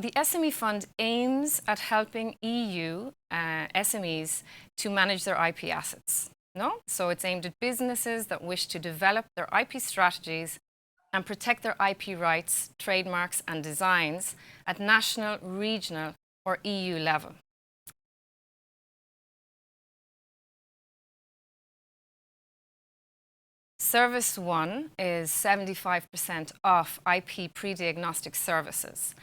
The SME Fund aims at helping EU SMEs to manage their IP assets. No? So it's aimed at businesses that wish to develop their IP strategies and protect their IP rights, trademarks and designs at national, regional or EU level. Service 1 is 75% off IP pre-diagnostic services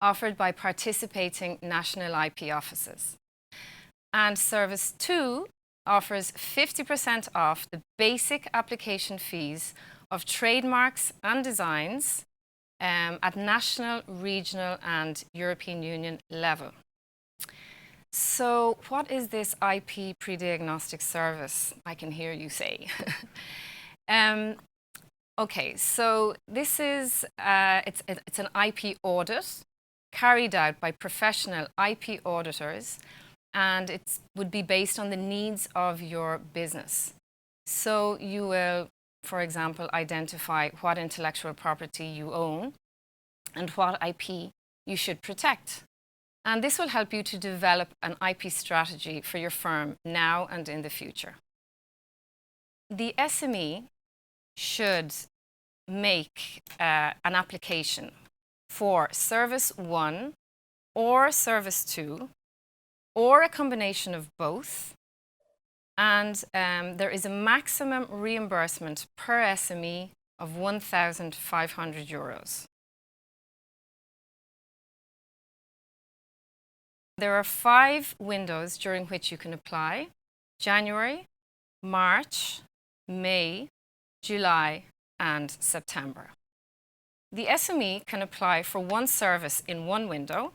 offered by participating national IP offices. And Service 2 offers 50% off the basic application fees of trademarks and designs at national, regional and European Union level. So what is this IP pre-diagnostic service? I can hear you say. Okay, so this is it's an IP audit carried out by professional IP auditors, and it would be based on the needs of your business. So you will, for example, identify what intellectual property you own and what IP you should protect. And this will help you to develop an IP strategy for your firm now and in the future. The SME should make an application for Service 1 or Service 2 or a combination of both, and there is a maximum reimbursement per SME of €1,500. There are 5 windows during which you can apply: January, March, May, July and September. The SME can apply for one service in one window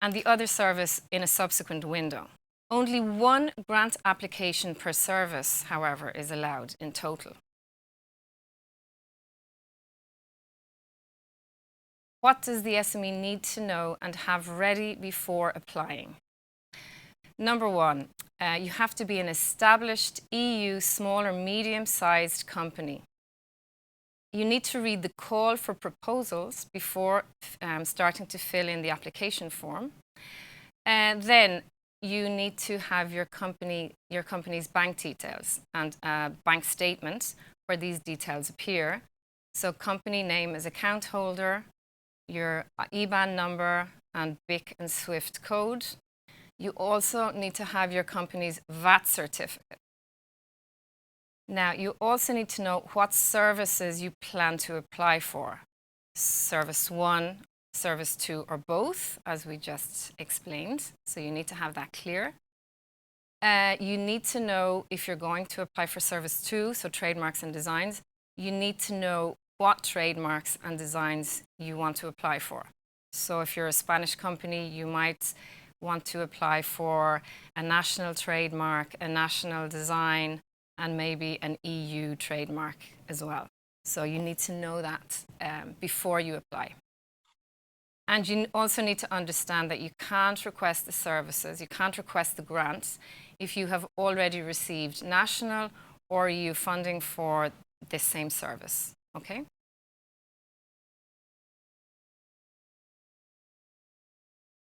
and the other service in a subsequent window. Only one grant application per service, however, is allowed in total. What does the SME need to know and have ready before applying? Number 1, you have to be an established EU small or medium-sized company. You need to read the call for proposals before starting to fill in the application form. Then you need to have your company's bank details and a bank statement where these details appear. So company name as account holder, your IBAN number and BIC and SWIFT code. You also need to have your company's VAT certificate. Now, you also need to know what services you plan to apply for. Service 1, Service 2, or both, as we just explained. So you need to have that clear. You need to know if you're going to apply for Service 2, so trademarks and designs, you need to know what trademarks and designs you want to apply for. So if you're a Spanish company, you might want to apply for a national trademark, a national design, and maybe an EU trademark as well. So you need to know that before you apply. And you also need to understand that you can't request the services, you can't request the grants if you have already received national or EU funding for this same service, okay?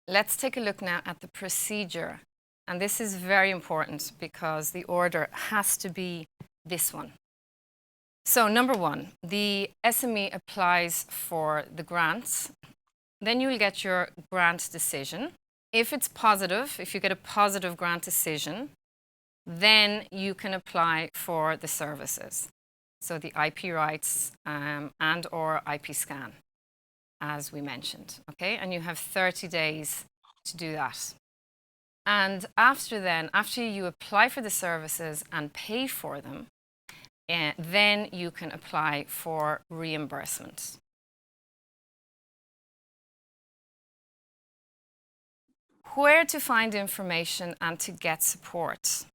Let's take a look now at the procedure. And this is very important because the order has to be this one. So number 1, the SME applies for the grants. Then you will get your grant decision. If it's positive, if you get a positive grant decision, then you can apply for the services. So the IP rights and or IP scan, as we mentioned, okay? And you have 30 days to do that. And after you apply for the services and pay for them, then you can apply for reimbursement. Where to find information and to get support?